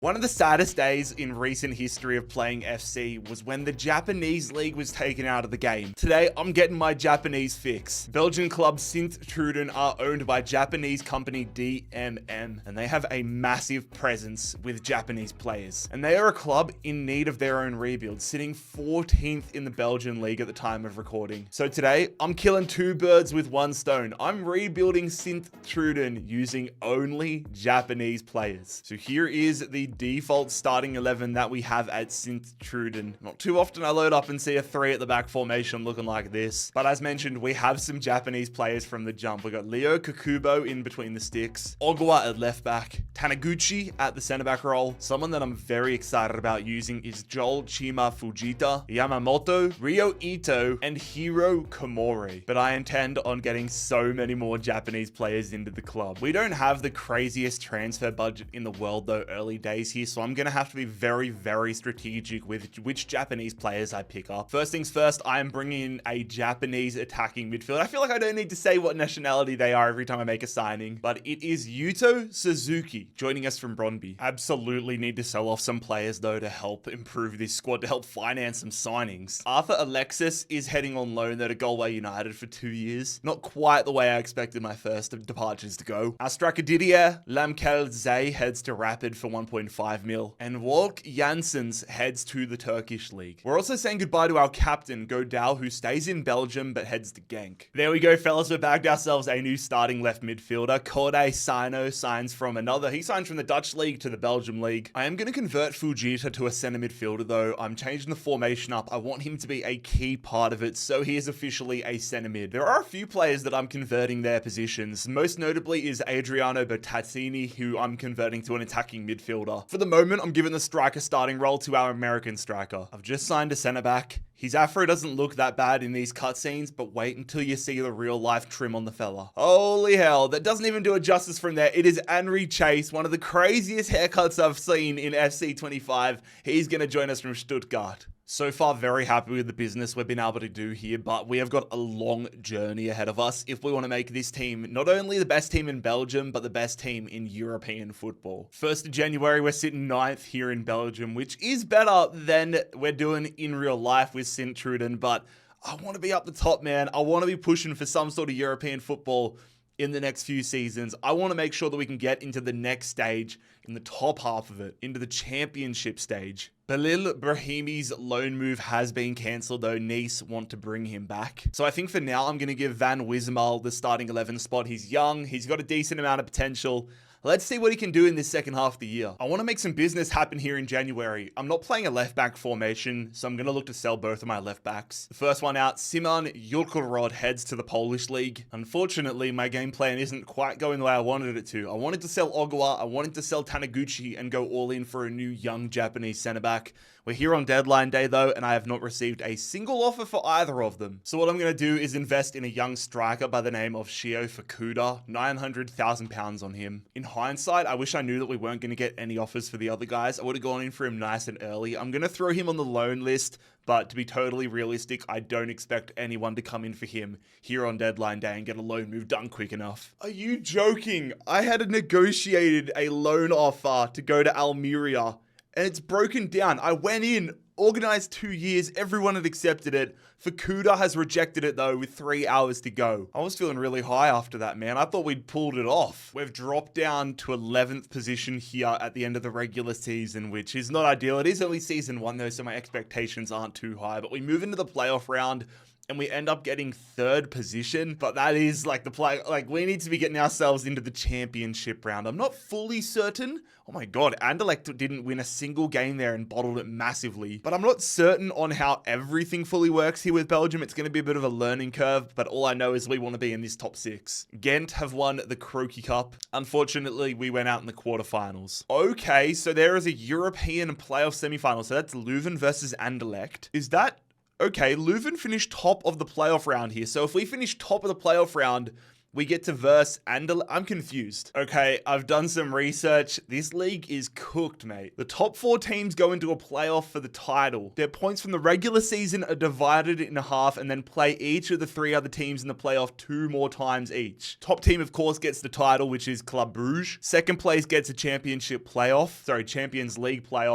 One of the saddest days in recent history of playing FC was when the Japanese league was taken out of the game. Today, I'm getting my Japanese fix. Belgian club Sint-Truiden are owned by Japanese company DMM, and they have a massive presence with Japanese players. And they are a club in need of their own rebuild, sitting 14th in the Belgian league at the time of recording. So today, I'm killing two birds with one stone. I'm rebuilding Sint-Truiden using only Japanese players. So here is the default starting 11 that we have at Sint-Truiden. Not too often I load up and see a 3 at the back formation looking like this, but as mentioned, we have some Japanese players from the jump. We got Leo Kakubo in between the sticks, Ogawa at left back, Taniguchi at the center back role. Someone that I'm very excited about using is Joel Chima Fujita, Yamamoto, Ryo Ito, and Hiro Komori. But I intend on getting so many more Japanese players into the club. We don't have the craziest transfer budget in the world though early days here, so I'm gonna have to be very strategic with which Japanese players I pick up. First things first, I am bringing in a Japanese attacking midfield. I feel like I don't need to say what nationality they are every time I make a signing, but it is Yuto Suzuki joining us from Brøndby. Absolutely need to sell off some players though to help improve this squad, to help finance some signings. Arthur Alexis is heading on loan though to Galway United for 2 years. Not quite the way I expected my first departures to go. Our striker Didier Lamkelze heads to Rapid for 1.5 mil, and Wolk Janssens heads to the Turkish league. We're also saying goodbye to our captain, Godal, who stays in Belgium but heads to Genk. There we go, fellas. We bagged ourselves a new starting left midfielder. Kode Sino signs from the Dutch league to the Belgium league. I am going to convert Fujita to a center midfielder though. I'm changing the formation up. I want him to be a key part of it, so he is officially a center mid. There are a few players that I'm converting their positions. Most notably is Adriano Bertazzini, who I'm converting to an attacking midfielder. For the moment, I'm giving the striker starting role to our American striker. I've just signed a center back. His afro doesn't look that bad in these cutscenes, but wait until you see the real life trim on the fella. Holy hell, that doesn't even do it justice from there. It is Henry Chase, one of the craziest haircuts I've seen in FC 25. He's going to join us from Stuttgart. So far, very happy with the business we've been able to do here, but we have got a long journey ahead of us if we want to make this team not only the best team in Belgium, but the best team in European football. 1st of January, we're sitting 9th here in Belgium, which is better than we're doing in real life with Sint-Truiden, but I want to be up the top, man. I want to be pushing for some sort of European football in the next few seasons. I want to make sure that we can get into the next stage, in the top half of it, into the championship stage. Belil Brahimi's loan move has been cancelled though. Nice want to bring him back. So I think for now, I'm going to give Van Wismael the starting 11 spot. He's young. He's got a decent amount of potential. Let's see what he can do in this second half of the year. I want to make some business happen here in January. I'm not playing a left back formation, so I'm going to look to sell both of my left backs. The first one out, Simon Julkerod heads to the Polish league. Unfortunately, my game plan isn't quite going the way I wanted it to. I wanted to sell Ogawa, I wanted to sell Taniguchi and go all in for a new young Japanese center back. We're here on deadline day though, and I have not received a single offer for either of them. So what I'm going to do is invest in a young striker by the name of Shio Fukuda, £900,000 on him. In hindsight, I wish I knew that we weren't going to get any offers for the other guys. I would have gone in for him nice and early. I'm going to throw him on the loan list, but to be totally realistic, I don't expect anyone to come in for him here on deadline day and get a loan move done quick enough. Are you joking? I had negotiated a loan offer to go to Almeria, and it's broken down. I went in, organized 2 years, everyone had accepted it. Fukuda has rejected it though with 3 hours to go. I was feeling really high after that, man. I thought we'd pulled it off. We've dropped down to 11th position here at the end of the regular season, which is not ideal. It is only season 1 though, so my expectations aren't too high, but we move into the playoff round and we end up getting 3rd position, but that is like the play. Like, we need to be getting ourselves into the championship round. I'm not fully certain. Oh my God, Anderlecht didn't win a single game there and bottled it massively, but I'm not certain on how everything fully works here with Belgium. It's going to be a bit of a learning curve, but all I know is we want to be in this top 6. Ghent have won the Croaky Cup. Unfortunately, we went out in the quarterfinals. Okay, so there is a European playoff semifinal. So that's Leuven versus Anderlecht. Is that... Okay, Leuven finished top of the playoff round here. So if we finish top of the playoff round, we get to verse Anderlecht. I'm confused. Okay, I've done some research. This league is cooked, mate. The top 4 teams go into a playoff for the title. Their points from the regular season are divided in half and then play each of the 3 other teams in the playoff 2 more times each. Top team, of course, gets the title, which is Club Brugge. Second place gets a Champions League playoff.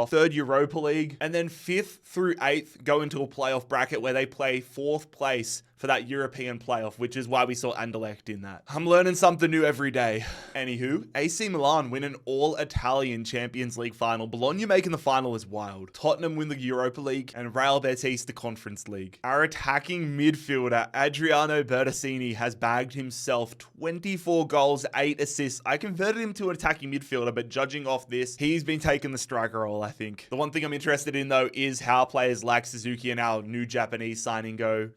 Third, Europa League. And then 5th through 8th go into a playoff bracket where they play 4th place for that European playoff, which is why we saw Anderlecht in that. I'm learning something new every day. Anywho, AC Milan win an all-Italian Champions League final. Bologna making the final is wild. Tottenham win the Europa League and Real Betis the Conference League. Our attacking midfielder, Adriano Bertassini, has bagged himself 24 goals, 8 assists. I converted him to an attacking midfielder, but judging off this, he's been taking the striker role, I think. The one thing I'm interested in, though, is how players like Suzuki and our new Japanese signing go.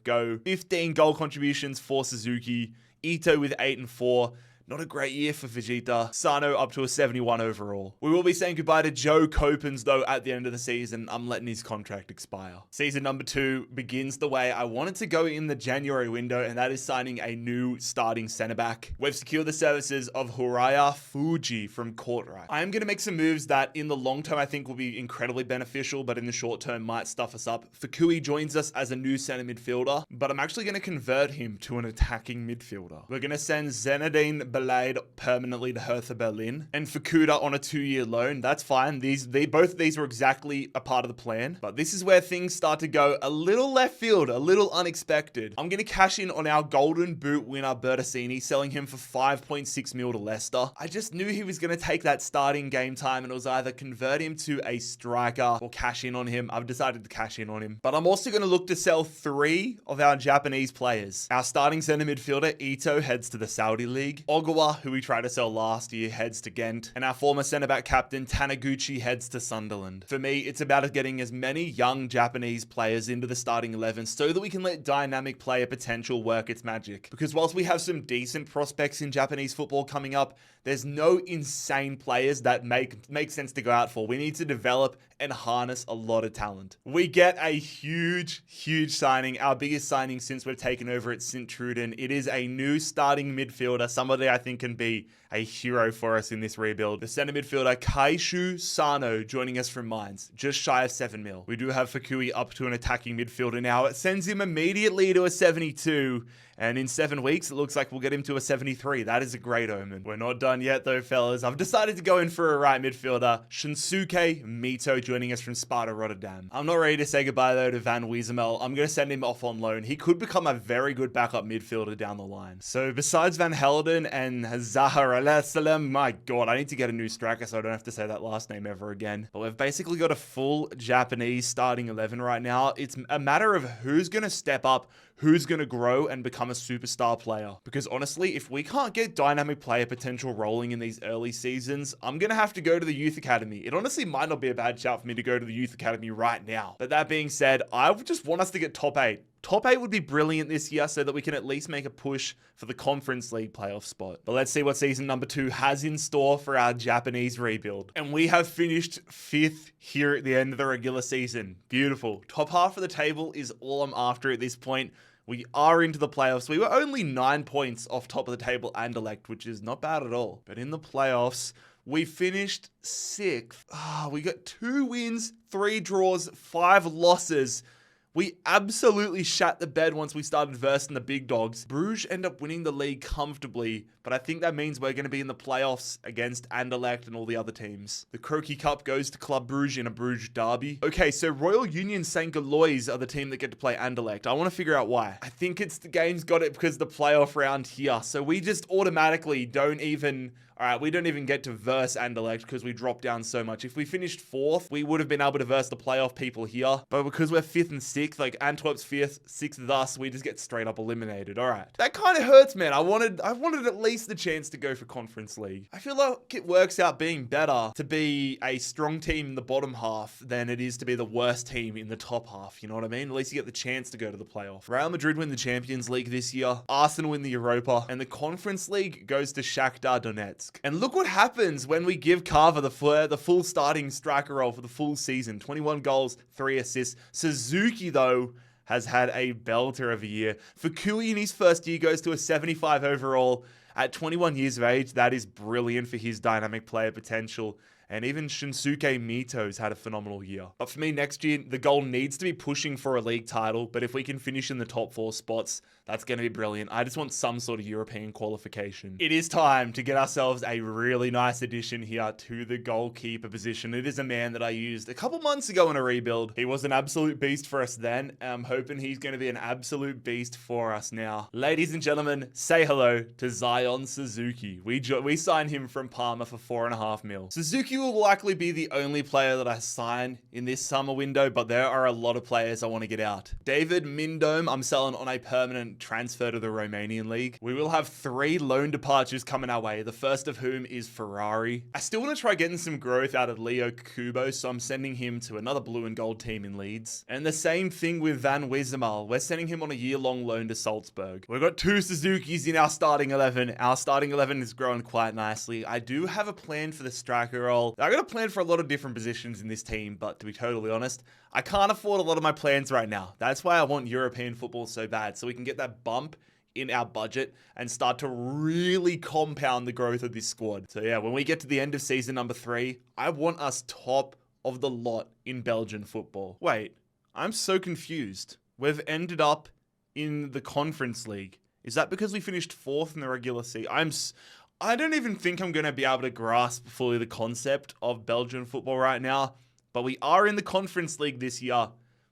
15 goal contributions for Suzuki. Ito with 8 and 4. Not a great year for Vegeta. Sano up to a 71 overall. We will be saying goodbye to Joe Copens, though, at the end of the season. I'm letting his contract expire. Season number 2 begins the way I wanted to go in the January window, and that is signing a new starting centre back. We've secured the services of Horaya Fuji from Kortrijk. I am going to make some moves that in the long term I think will be incredibly beneficial, but in the short term might stuff us up. Fukui joins us as a new centre midfielder, but I'm actually going to convert him to an attacking midfielder. We're going to send Zenedine Belade permanently to Hertha Berlin and Fukuda on a 2-year loan. That's fine. Both of these were exactly a part of the plan, but this is where things start to go a little left field, a little unexpected. I'm going to cash in on our Golden Boot winner Bertassini, selling him for 5.6 mil to Leicester. I just knew he was going to take that starting game time, and it was either convert him to a striker or cash in on him. I've decided to cash in on him, but I'm also going to look to sell 3 of our Japanese players. Our starting center midfielder Ito heads to the Saudi League. Ogawa, who we tried to sell last year, heads to Ghent, and our former centre-back captain Taniguchi heads to Sunderland. For me, it's about getting as many young Japanese players into the starting 11 so that we can let dynamic player potential work its magic. Because whilst we have some decent prospects in Japanese football coming up, there's no insane players that make sense to go out for. We need to develop and harness a lot of talent. We get a huge signing, our biggest signing since we've taken over at Sint-Truiden. It is a new starting midfielder, somebody I think can be a hero for us in this rebuild. The centre midfielder Kaishu Sano joining us from Mainz, just shy of 7 mil. We do have Fukui up to an attacking midfielder now. It sends him immediately to a 72. And in 7 weeks, it looks like we'll get him to a 73. That is a great omen. We're not done yet though, fellas. I've decided to go in for a right midfielder. Shinsuke Mito joining us from Sparta Rotterdam. I'm not ready to say goodbye though to Van Weesemel. I'm going to send him off on loan. He could become a very good backup midfielder down the line. So besides Van Helden and Zahar Al-Salam, my God, I need to get a new striker so I don't have to say that last name ever again. But we've basically got a full Japanese starting 11 right now. It's a matter of who's going to step up, who's going to grow and become a superstar player. Because honestly, if we can't get dynamic player potential rolling in these early seasons, I'm going to have to go to the youth academy. It honestly might not be a bad shout for me to go to the youth academy right now. But that being said, I would just want us to get top 8. Top 8 would be brilliant this year so that we can at least make a push for the Conference League playoff spot. But let's see what season number 2 has in store for our Japanese rebuild. And we have finished 5th here at the end of the regular season. Beautiful. Top half of the table is all I'm after at this point. We are into the playoffs. We were only 9 points off top of the table Anderlecht, which is not bad at all. But in the playoffs, we finished 6th. We got 2 wins, 3 draws, 5 losses. We absolutely shat the bed once we started versing the big dogs. Bruges end up winning the league comfortably, but I think that means we're going to be in the playoffs against Anderlecht and all the other teams. The Croquis Cup goes to Club Bruges in a Bruges derby. Okay, so Royal Union St. Galois are the team that get to play Anderlecht. I want to figure out why. I think it's the game's got it because the playoff round here. So we just automatically don't even... Alright, we don't even get to verse Anderlecht because we dropped down so much. If we finished 4th, we would have been able to verse the playoff people here. But because we're 5th and 6th, like Antwerp's 5th, 6th thus, we just get straight up eliminated. Alright. That kind of hurts, man. I wanted at least the chance to go for Conference League. I feel like it works out being better to be a strong team in the bottom half than it is to be the worst team in the top half. You know what I mean? At least you get the chance to go to the playoff. Real Madrid win the Champions League this year. Arsenal win the Europa. And the Conference League goes to Shakhtar Donetsk. And look what happens when we give Carver the full starting striker role for the full season. 21 goals, 3 assists. Suzuki, though, has had a belter of a year. Fukui in his first year goes to a 75 overall. At 21 years of age, that is brilliant for his dynamic player potential. And even Shinsuke Mito's had a phenomenal year. But for me, next year, the goal needs to be pushing for a league title. But if we can finish in the top 4 spots, that's going to be brilliant. I just want some sort of European qualification. It is time to get ourselves a really nice addition here to the goalkeeper position. It is a man that I used a couple months ago in a rebuild. He was an absolute beast for us then. I'm hoping he's going to be an absolute beast for us now. Ladies and gentlemen, say hello to Zion Suzuki. We signed him from Parma for $4.5 million. Suzuki will likely be the only player that I sign in this summer window, but there are a lot of players I want to get out. David Mindome, I'm selling on a permanent transfer to the Romanian league. We will have 3 loan departures coming our way, the first of whom is Ferrari. I still want to try getting some growth out of Leo Kubo, so I'm sending him to another blue and gold team in Leeds. And the same thing with Van Wijsemal. We're sending him on a year-long loan to Salzburg. We've got 2 Suzukis in our starting 11. Our starting 11 is growing quite nicely. I do have a plan for the striker role. I got a plan for a lot of different positions in this team, but to be totally honest, I can't afford a lot of my plans right now. That's why I want European football so bad, so we can get that bump in our budget and start to really compound the growth of this squad. So yeah, when we get to the end of season number 3, I want us top of the lot in Belgian football. Wait, I'm so confused. We've ended up in the Conference League. Is that because we finished 4th in the regular season? I don't even think I'm going to be able to grasp fully the concept of Belgian football right now, but we are in the Conference League this year,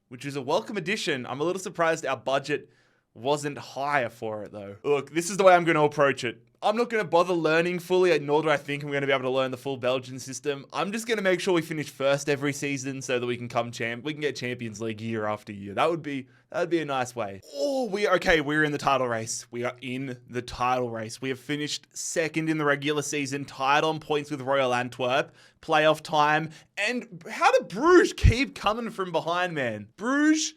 which is a welcome addition. I'm a little surprised our budget wasn't higher for it though. Look, this is the way I'm going to approach it. I'm not going to bother learning fully, nor do I think I'm going to be able to learn the full Belgian system. I'm just going to make sure we finish first every season so that we can get Champions League year after year. That would be a nice way. Oh, we're in the title race. We are in the title race. We have finished 2nd in the regular season, tied on points with Royal Antwerp, playoff time. And how did Bruges keep coming from behind, man? Bruges,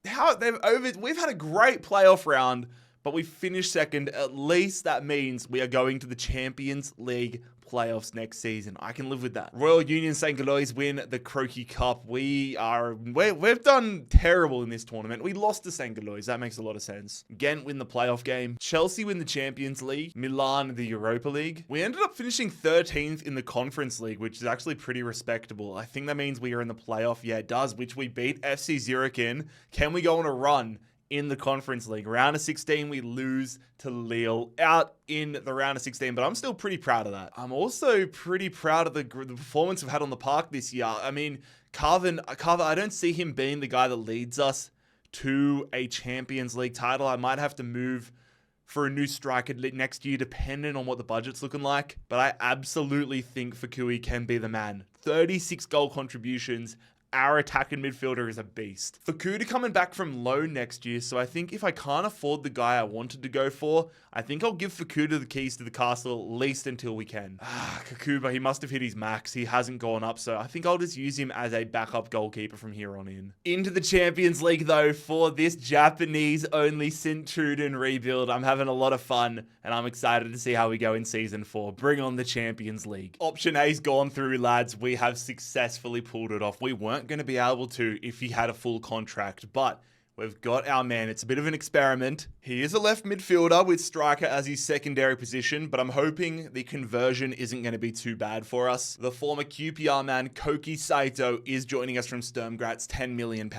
we've had a great playoff round, but we finished 2nd. At least that means we are going to the Champions League playoffs next season. I can live with that. Royal Union St. Galois win the Croquis Cup. We've done terrible in this tournament. We lost to St. Galois. That makes a lot of sense. Ghent win the playoff game. Chelsea win the Champions League. Milan the Europa League. We ended up finishing 13th in the Conference League, which is actually pretty respectable. I think that means we are in the playoff. Yeah, it does, which we beat FC Zurich in. Can we go on a run in the Conference League? Round of 16, we lose to Lille out in the round of 16, but I'm still pretty proud of that. I'm also pretty proud of the performance we've had on the park this year. I mean, Carver, I don't see him being the guy that leads us to a Champions League title. I might have to move for a new striker next year, depending on what the budget's looking like. But I absolutely think Fukui can be the man. 36 goal contributions. Our attacking midfielder is a beast. Fukuda coming back from loan next year, so I think if I can't afford the guy I wanted to go for, I think I'll give Fukuda the keys to the castle, at least until we can. Kakuba, he must have hit his max. He hasn't gone up, so I think I'll just use him as a backup goalkeeper from here on in. Into the Champions League, though, for this Japanese-only Sint-Truiden rebuild. I'm having a lot of fun, and I'm excited to see how we go in Season 4. Bring on the Champions League. Option A's gone through, lads. We have successfully pulled it off. We weren't going to be able to if he had a full contract, but we've got our man. It's a bit of an experiment. He is a left midfielder with striker as his secondary position, but I'm hoping the conversion isn't going to be too bad for us. The former QPR man, Koki Saito, is joining us from Sturm Graz, £10 million.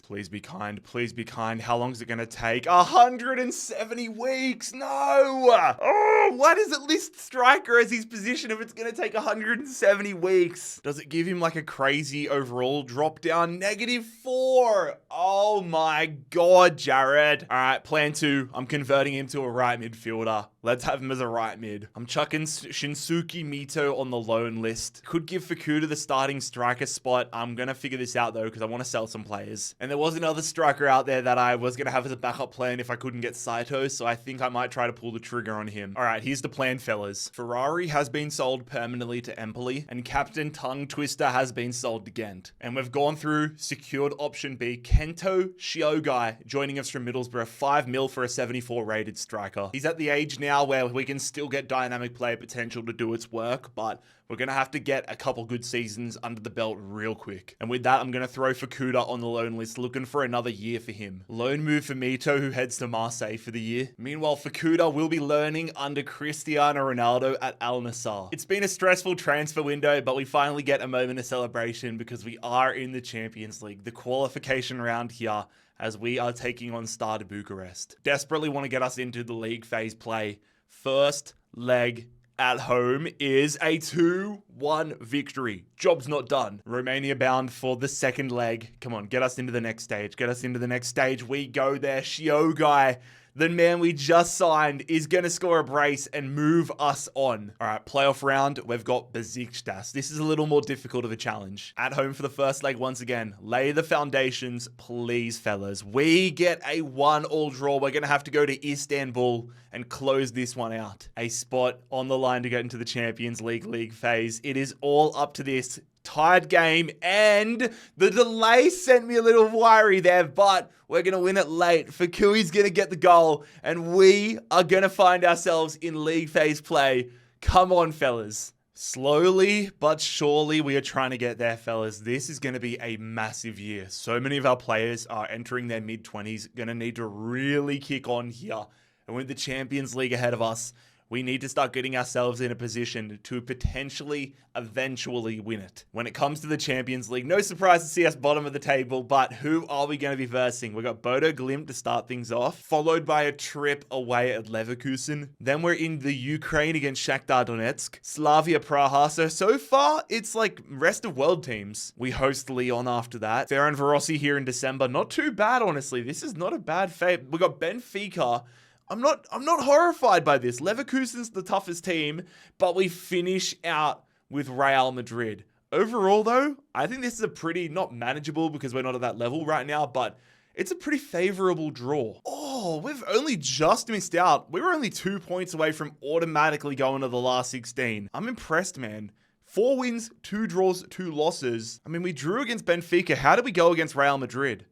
Please be kind. Please be kind. How long is it going to take? 170 weeks. No. Oh, why does it list striker as his position if it's going to take 170 weeks? Does it give him like a crazy overall drop down? -4. Oh my God, Jared. All right, plan 2. I'm converting him to a right midfielder. Let's have him as a right mid. I'm chucking Shinsuke Mito on the loan list. Could give Fukuda the starting striker spot. I'm going to figure this out though, because I want to sell some players. And there was another striker out there that I was going to have as a backup plan if I couldn't get Saito, so I think I might try to pull the trigger on him. All right, here's the plan, fellas. Ferrari has been sold permanently to Empoli, and Captain Tongue Twister has been sold to Ghent. And we've gone through secured option B, Kento Shiogai, joining us from Middlesbrough, $5 million for a 74 rated striker. He's at the age now now where we can still get dynamic player potential to do its work, but we're going to have to get a couple good seasons under the belt real quick. And with that, I'm going to throw Fukuda on the loan list, looking for another year for him. Loan move for Mito, who heads to Marseille for the year. Meanwhile, Fukuda will be learning under Cristiano Ronaldo at Al Nassr. It's been a stressful transfer window, but we finally get a moment of celebration because we are in the Champions League, the qualification round here, as we are taking on Stade Bucharest. Desperately want to get us into the league phase play. First leg at home is a 2-1 victory. Job's not done. Romania bound for the second leg. Come on, get us into the next stage. Get us into the next stage. We go there. Shiogai, the man we just signed, is going to score a brace and move us on. All right, playoff round, we've got Besiktas. This is a little more difficult of a challenge. At home for the first leg once again. Lay the foundations, please, fellas. We get a 1-1 draw. We're going to have to go to Istanbul and close this one out. A spot on the line to get into the Champions League phase. It is all up to this. Tied game, and the delay sent me a little wiry there, but we're going to win it late. Fukui's going to get the goal, and we are going to find ourselves in league phase play. Come on, fellas. Slowly but surely, we are trying to get there, fellas. This is going to be a massive year. So many of our players are entering their mid-20s, going to need to really kick on here. And with the Champions League ahead of us, we need to start getting ourselves in a position to potentially, eventually win it. When it comes to the Champions League, no surprise to see us bottom of the table, but who are we going to be versing? We've got Bodo Glimt to start things off, followed by a trip away at Leverkusen. Then we're in the Ukraine against Shakhtar Donetsk, Slavia Praha. So far, it's like rest of world teams. We host Lyon after that. Ferencvárosi here in December. Not too bad, honestly. This is not a bad fate. We got Benfica. I'm not horrified by this. Leverkusen's the toughest team, but we finish out with Real Madrid. Overall, though, I think this is a pretty, not manageable because we're not at that level right now, but it's a pretty favorable draw. Oh, we've only just missed out. We were only 2 points away from automatically going to the last 16. I'm impressed, man. 4 wins, 2 draws, 2 losses. I mean, we drew against Benfica. How did we go against Real Madrid?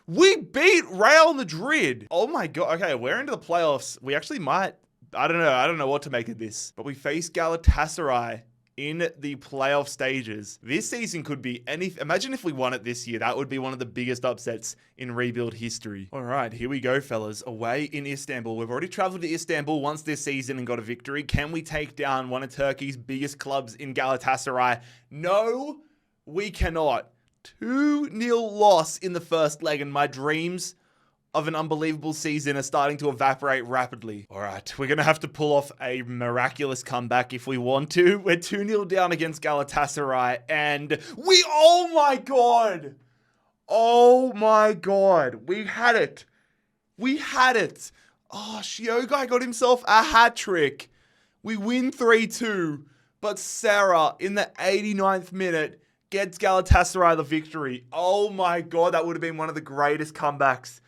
We beat Real Madrid. Oh my God. Okay, we're into the playoffs. We actually might. I don't know what to make of this. But we face Galatasaray in the playoff stages. This season could be any. Imagine if we won it this year. That would be one of the biggest upsets in rebuild history. All right, here we go, fellas. Away in Istanbul. We've already traveled to Istanbul once this season and got a victory. Can we take down one of Turkey's biggest clubs in Galatasaray? No, we cannot. 2-0 loss in the first leg, and my dreams of an unbelievable season are starting to evaporate rapidly. All right, we're going to have to pull off a miraculous comeback if we want to. We're 2-0 down against Galatasaray, and oh my God. Oh my God. We had it. Oh, Shiogai got himself a hat trick. We win 3-2, but Sarah in the 89th minute gets Galatasaray the victory. Oh my God, that would have been one of the greatest comebacks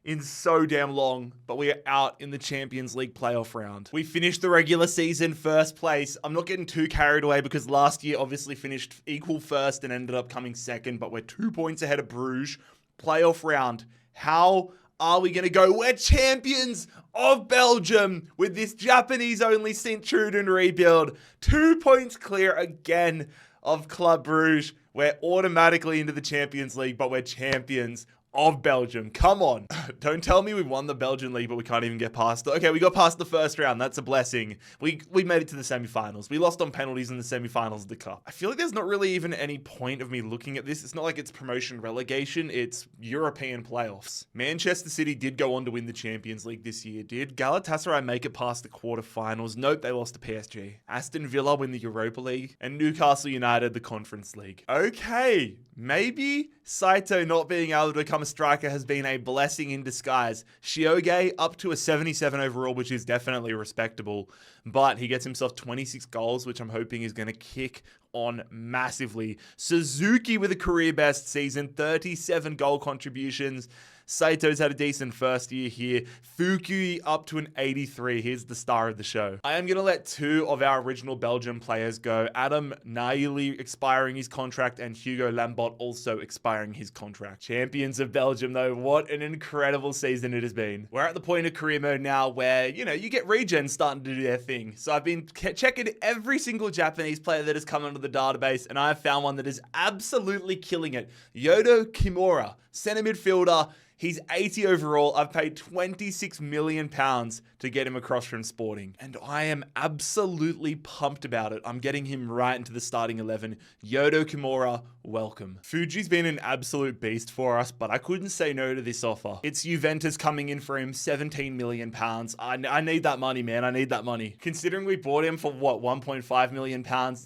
in so damn long, but we are out in the Champions League playoff round. We finished the regular season first place. I'm not getting too carried away because last year obviously finished equal first and ended up coming second, but we're 2 points ahead of Bruges. Playoff round. How are we going to go? We're champions of Belgium with this Japanese-only Sint-Truiden rebuild. 2 points clear again of Club Bruges. We're automatically into the Champions League, but we're champions of Belgium. Come on. Don't tell me we won the Belgian league, but we can't even get past it. Okay, we got past the first round. That's a blessing. We made it to the semifinals. We lost on penalties in the semifinals of the cup. I feel like there's not really even any point of me looking at this. It's not like it's promotion relegation. It's European playoffs. Manchester City did go on to win the Champions League this year. Did Galatasaray make it past the quarterfinals? Nope, they lost to PSG. Aston Villa win the Europa League, and Newcastle United the Conference League. Okay, maybe Saito not being able to become a striker has been a blessing in disguise. Shioge up to a 77 overall, which is definitely respectable, but he gets himself 26 goals, which I'm hoping is going to kick on massively. Suzuki with a career best season, 37 goal contributions. Saito's had a decent first year here. Fukui up to an 83. Here's the star of the show. I am going to let two of our original Belgian players go. Adam Naili expiring his contract and Hugo Lambot also expiring his contract. Champions of Belgium though, what an incredible season it has been. We're at the point of career mode now where, you know, you get regens starting to do their thing. So I've been checking every single Japanese player that has come onto the database, and I have found one that is absolutely killing it. Yodo Kimura, center midfielder. He's 80 overall. I've paid £26 million to get him across from Sporting, and I am absolutely pumped about it. I'm getting him right into the starting 11. Yodo Kimura, welcome. Fuji's been an absolute beast for us, but I couldn't say no to this offer. It's Juventus coming in for him, £17 million. I need that money, man. I need that money. Considering we bought him for what, £1.5 million,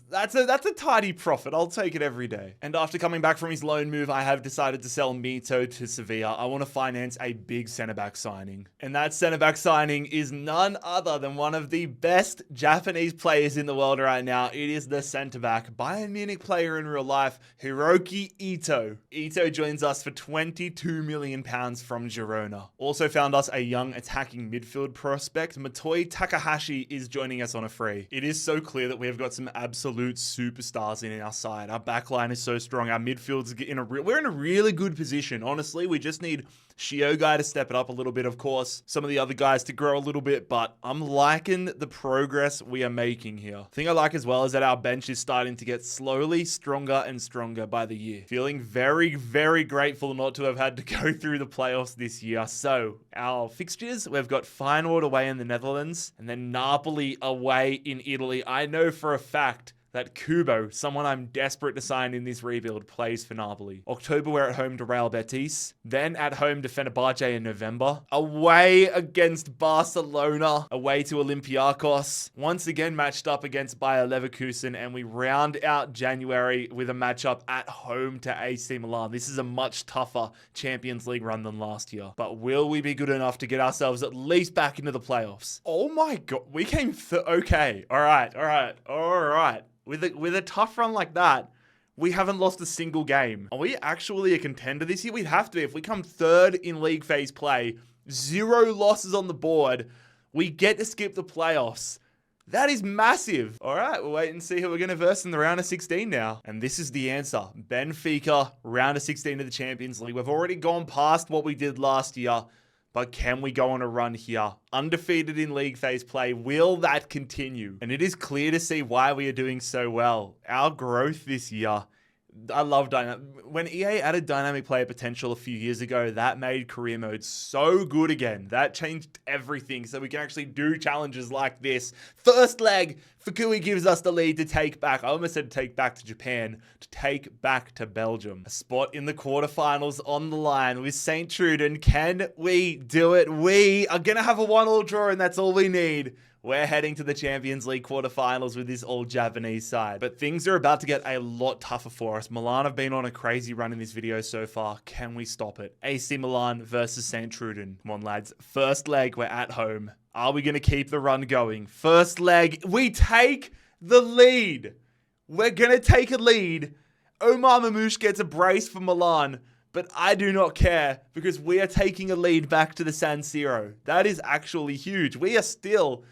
that's a tidy profit. I'll take it every day. And after coming back from his loan move, I have decided to sell Mito to Sevilla. I want to finance a big centre-back signing. And that centre-back signing is none other than one of the best Japanese players in the world right now. It is the centre-back, Bayern Munich player in real life, Hiroki Ito. Ito joins us for £22 million from Girona. Also found us a young attacking midfield prospect. Motoi Takahashi is joining us on a free. It is so clear that we have got some absolute superstars in our side. Our backline is so strong. Our midfield's we're in a really good position. Honestly, we just need Shiogai to step it up a little bit, of course. Some of the other guys to grow a little bit, but I'm liking the progress we are making here. The thing I like as well is that our bench is starting to get slowly stronger and stronger by the year. Feeling very, very grateful not to have had to go through the playoffs this year. So our fixtures, we've got Feyenoord away in the Netherlands and then Napoli away in Italy. I know for a fact that Kubo, someone I'm desperate to sign in this rebuild, plays for Napoli. October, we're at home to Real Betis. Then at home to Fenerbahce in November. Away against Barcelona. Away to Olympiacos. Once again matched up against Bayer Leverkusen. And we round out January with a matchup at home to AC Milan. This is a much tougher Champions League run than last year. But will we be good enough to get ourselves at least back into the playoffs? Oh my god. We came okay. All right. With a tough run like that, we haven't lost a single game. Are we actually a contender this year? We'd have to be. If we come third in league phase play, 0 losses on the board, we get to skip the playoffs. That is massive. All right, we'll wait and see who we're going to verse in the round of 16 now. And this is the answer. Benfica, round of 16 of the Champions League. We've already gone past what we did last year. But can we go on a run here? Undefeated in league phase play. Will that continue? And it is clear to see why we are doing so well. Our growth this year. I love dynamic. When EA added dynamic player potential a few years ago, that made career mode so good again. That changed everything so we can actually do challenges like this. First leg, Fukui gives us the lead to take back. I almost said to take back to Japan, to take back to Belgium. A spot in the quarterfinals on the line with St. Truden. Can we do it? We are going to have a 1-1 draw and that's all we need. We're heading to the Champions League quarterfinals with this all-Japanese side. But things are about to get a lot tougher for us. Milan have been on a crazy run in this video so far. Can we stop it? AC Milan versus St. Truden. Come on, lads. First leg, we're at home. Are we going to keep the run going? First leg, we take the lead. We're going to take a lead. Omar Mamouche gets a brace for Milan. But I do not care because we are taking a lead back to the San Siro. That is actually huge. We are still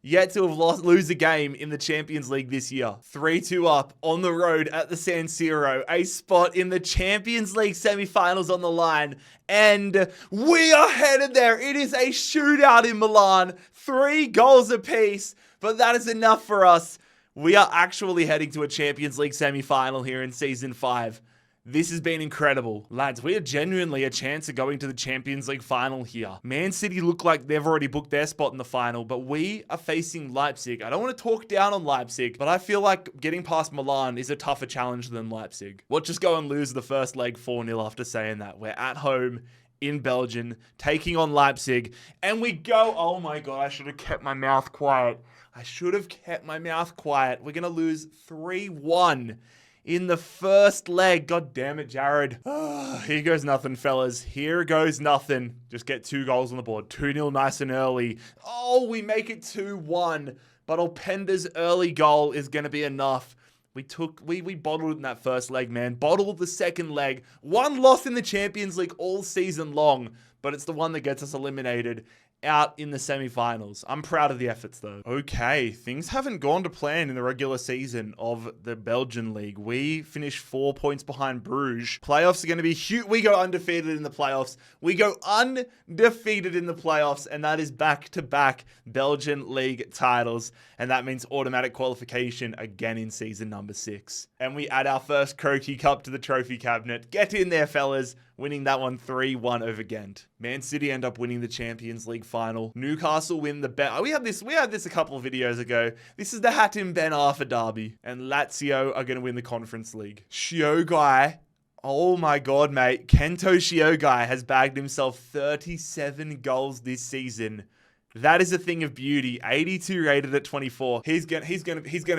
yet to have lose a game in the Champions League this year. 3-2 up on the road at the San Siro. A spot in the Champions League semi-finals on the line. And we are headed there. It is a shootout in Milan. 3 goals apiece. But that is enough for us. We are actually heading to a Champions League semi-final here in Season 5. This has been incredible. Lads, we are genuinely a chance of going to the Champions League final here. Man City look like they've already booked their spot in the final, but we are facing Leipzig. I don't want to talk down on Leipzig, but I feel like getting past Milan is a tougher challenge than Leipzig. We'll just go and lose the first leg 4-0 after saying that. We're at home in Belgium, taking on Leipzig, and we go, oh my god, I should have kept my mouth quiet. We're going to lose 3-1. In the first leg. God damn it, Jared. Here goes nothing, fellas. Here goes nothing. Just get 2 goals on the board. 2-0 nice and early. Oh, we make it 2-1. But Openda's early goal is going to be enough We bottled it in that first leg, man. Bottled the second leg. One loss in the Champions League all season long, but it's the one that gets us eliminated out in the semi-finals. I'm proud of the efforts, though. Okay, things haven't gone to plan in the regular season of the Belgian league. We finished 4 points behind Bruges. Playoffs are going to be huge. We go undefeated in the playoffs. And that is back-to-back Belgian league titles. And that means automatic qualification again in season number 6. And we add our first Croaky Cup to the trophy cabinet. Get in there, fellas. Winning that one 3-1 over Ghent. Man City end up winning the Champions League final. Newcastle win the we had this a couple of videos ago. This is the Hatem Ben Arfa derby. And Lazio are going to win the Conference League. Shiogai. Oh my god, mate. Kento Shiogai has bagged himself 37 goals this season. That is a thing of beauty. 82 rated at 24. He's gonna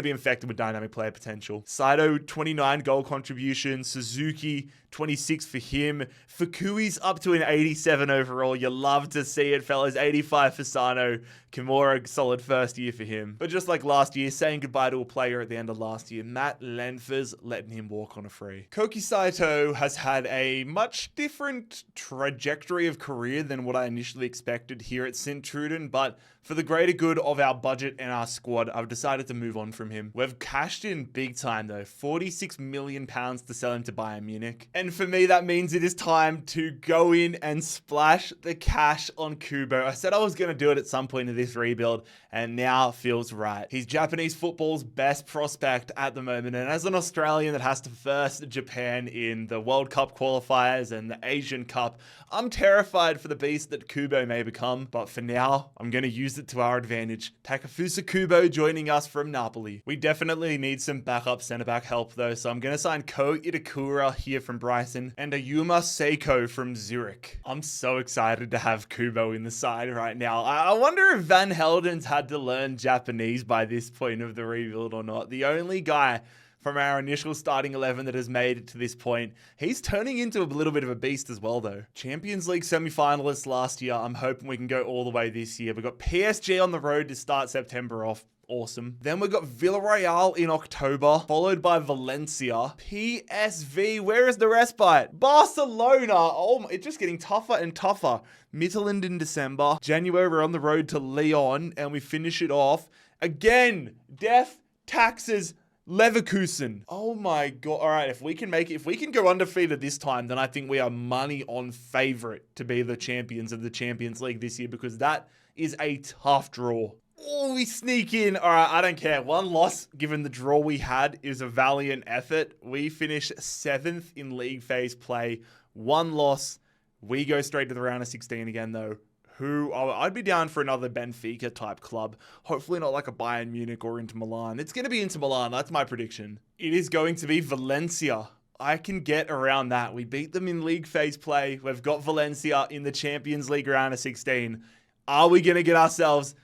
be infected with dynamic player potential. Saito, 29 goal contribution. Suzuki, 26 for him. Fukui's up to an 87 overall. You love to see it, fellas. 85 for Sano. Kimura, solid first year for him. But just like last year, saying goodbye to a player at the end of last year, Matt Lenfers letting him walk on a free. Koki Saito has had a much different trajectory of career than what I initially expected here at Sint-Truiden, but for the greater good of our budget and our squad, I've decided to move on from him. We've cashed in big time though, £46 million to sell him to Bayern Munich. And for me, that means it is time to go in and splash the cash on Kubo. I said I was going to do it at some point in this rebuild, and now feels right. He's Japanese football's best prospect at the moment, and as an Australian that has to first Japan in the World Cup qualifiers and the Asian Cup, I'm terrified for the beast that Kubo may become, but for now, I'm going to use it to our advantage. Takafusa Kubo joining us from Napoli. We definitely need some backup centre-back help though, so I'm going to sign Ko Itakura here from Brighton and Ayuma Seiko from Zurich. I'm so excited to have Kubo in the side right now. I wonder if Van Helden's had to learn Japanese by this point of the rebuild or not. The only guy from our initial starting 11 that has made it to this point. He's turning into a little bit of a beast as well, though. Champions League semi-finalists last year. I'm hoping we can go all the way this year. We've got PSG on the road to start September off. Awesome. Then we've got Villarreal in October, followed by Valencia. PSV, where is the respite? Barcelona. Oh, it's just getting tougher and tougher. Midtjylland in December. January, we're on the road to Lyon, and we finish it off. Again, death, taxes, Leverkusen. Oh my god. All right, if we can go undefeated this time, then I think we are money on favorite to be the champions of the Champions League this year, because that is a tough draw. Oh, we sneak in. All right, I don't care. One loss, given the draw we had, is a valiant effort. We finish 7th in league phase play. One loss. We go straight to the round of 16 again, though. I'd be down for another Benfica type club. Hopefully not like a Bayern Munich or Inter Milan. It's going to be Inter Milan. That's my prediction. It is going to be Valencia. I can get around that. We beat them in league phase play. We've got Valencia in the Champions League round of 16. Are we going to get ourselves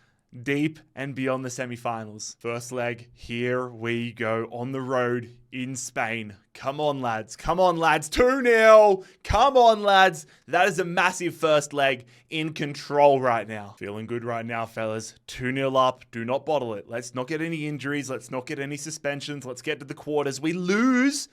deep and beyond the semi-finals? First leg, here we go on the road in Spain. Come on, lads. Come on, lads. 2-0. Come on, lads. That is a massive first leg in control right now. Feeling good right now, fellas. 2-0 up. Do not bottle it. Let's not get any injuries. Let's not get any suspensions. Let's get to the quarters. We lose,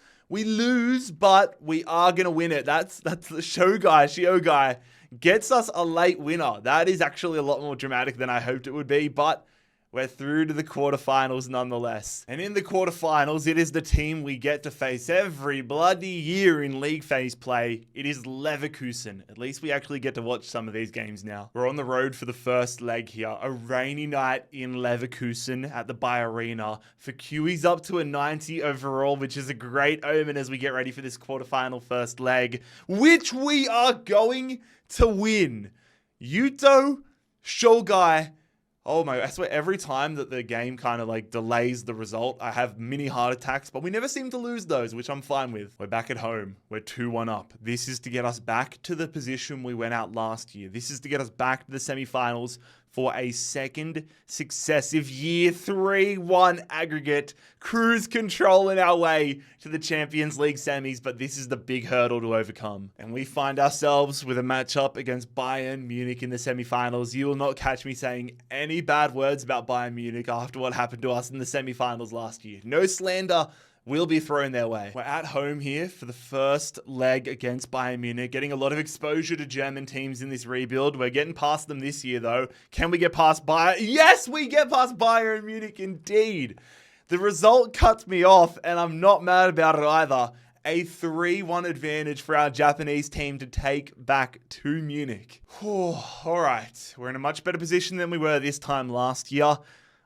but we are going to win it. That's the Shio guy gets us a late winner. That is actually a lot more dramatic than I hoped it would be, but we're through to the quarterfinals nonetheless. And in the quarterfinals, it is the team we get to face every bloody year in league phase play. It is Leverkusen. At least we actually get to watch some of these games now. We're on the road for the first leg here. A rainy night in Leverkusen at the Bayer Arena. Fukui's up to a 90 overall, which is a great omen as we get ready for this quarterfinal first leg, which we are going to win. Yuto Shogai. Oh my, I swear every time that the game kind of like delays the result, I have mini heart attacks, but we never seem to lose those, which I'm fine with. We're back at home. We're 2-1 up. This is to get us back to the position we went out last year. This is to get us back to the semifinals for a second successive year. 3-1 aggregate. Cruise control in our way to the Champions League semis, but this is the big hurdle to overcome. And we find ourselves with a matchup against Bayern Munich in the semifinals. You will not catch me saying any bad words about Bayern Munich after what happened to us in the semifinals last year. No slander will be thrown their way. We're at home here for the first leg against Bayern Munich, getting a lot of exposure to German teams in this rebuild. We're getting past them this year, though. Can we get past Bayern? Yes, we get past Bayern Munich, indeed. The result cuts me off, and I'm not mad about it either. A 3-1 advantage for our Japanese team to take back to Munich. All right, we're in a much better position than we were this time last year.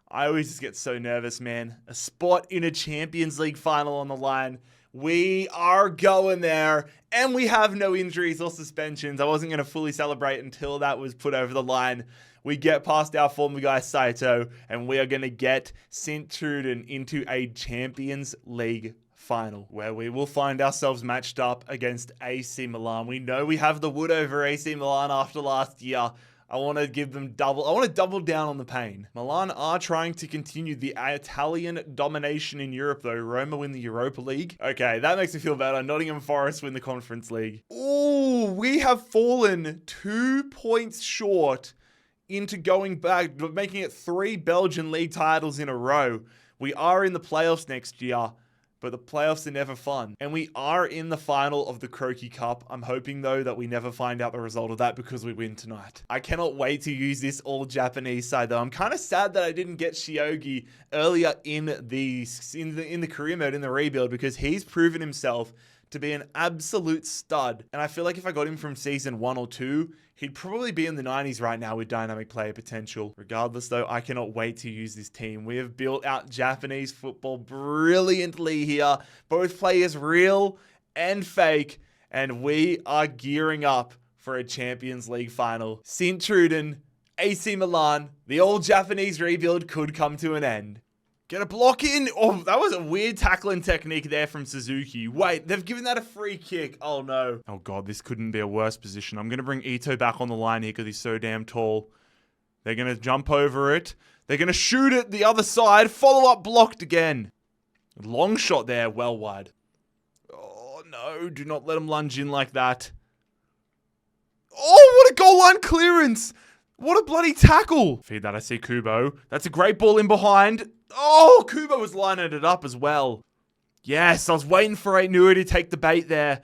I always just get so nervous, man. A spot in a Champions League final on the line. We are going there, and we have no injuries or suspensions. I wasn't going to fully celebrate until that was put over the line. We get past our former guy Saito, and we are going to get Sint-Truiden into a Champions League final, where we will find ourselves matched up against AC Milan. We know we have the wood over AC Milan after last year. I want to give them I want to double down on the pain. Milan are trying to continue the Italian domination in Europe, though. Roma win the Europa League. Okay, that makes me feel better. Nottingham Forest win the Conference League. Ooh, we have fallen 2 points short into going back, making it 3 Belgian league titles in a row. We are in the playoffs next year, but the playoffs are never fun. And we are in the final of the Croaky Cup. I'm hoping, though, that we never find out the result of that because we win tonight. I cannot wait to use this all Japanese side, though. I'm kind of sad that I didn't get Shiogi earlier in the career mode, in the rebuild, because he's proven himself to be an absolute stud. And I feel like if I got him from season 1 or 2, he'd probably be in the 90s right now with dynamic player potential. Regardless, though, I cannot wait to use this team. We have built out Japanese football brilliantly here. Both players real and fake. And we are gearing up for a Champions League final. Sint-Truiden, AC Milan, the old Japanese rebuild could come to an end. Get a block in. Oh, that was a weird tackling technique there from Suzuki. Wait, they've given that a free kick. Oh, no. Oh, God, this couldn't be a worse position. I'm going to bring Ito back on the line here because he's so damn tall. They're going to jump over it. They're going to shoot it the other side. Follow-up blocked again. Long shot there, well wide. Oh, no. Do not let him lunge in like that. Oh, what a goal line clearance. What a bloody tackle. Feed that, I see Kubo. That's a great ball in behind. Oh, Kubo was lining it up as well. Yes, I was waiting for Ainui to take the bait there.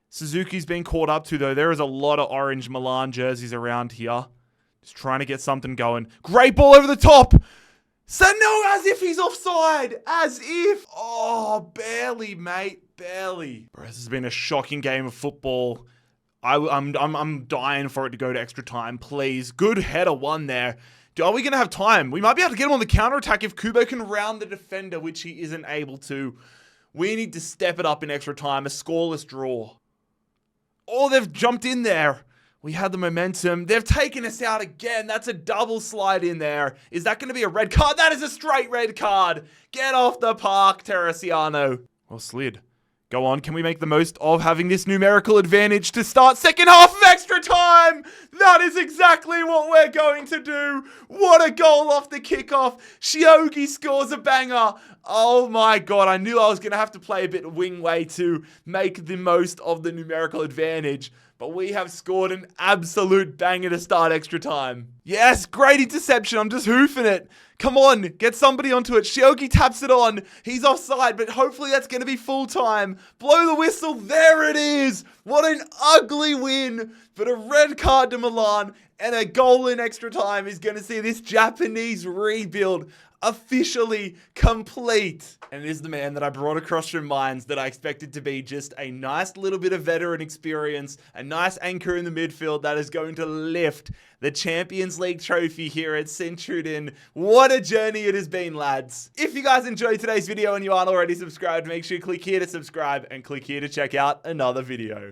Suzuki's been caught up to, though. There is a lot of orange Milan jerseys around here. Just trying to get something going. Great ball over the top. No, as if he's offside. As if. Oh, barely, mate. Barely. Bro, this has been a shocking game of football. I'm dying for it to go to extra time, please. Good header one there. Are we going to have time? We might be able to get him on the counter-attack if Kubo can round the defender, which he isn't able to. We need to step it up in extra time. A scoreless draw. Oh, they've jumped in there. We had the momentum. They've taken us out again. That's a double slide in there. Is that going to be a red card? That is a straight red card. Get off the park, Teresiano. Well, slid. Go on, can we make the most of having this numerical advantage to start second half of extra time? That is exactly what we're going to do. What a goal off the kickoff. Shiogi scores a banger. Oh my God, I knew I was going to have to play a bit wing way to make the most of the numerical advantage. But we have scored an absolute banger to start extra time. Yes, great interception. I'm just hoofing it. Come on, get somebody onto it. Shiogi taps it on. He's offside, but hopefully that's going to be full time. Blow the whistle. There it is. What an ugly win. But a red card to Milan and a goal in extra time is going to see this Japanese rebuild officially complete. And it is the man that I brought across from Mines that I expected to be just a nice little bit of veteran experience, a nice anchor in the midfield that is going to lift the Champions League trophy here at Sint-Truiden. What a journey it has been, lads. If you guys enjoyed today's video and you aren't already subscribed, make sure you click here to subscribe and click here to check out another video.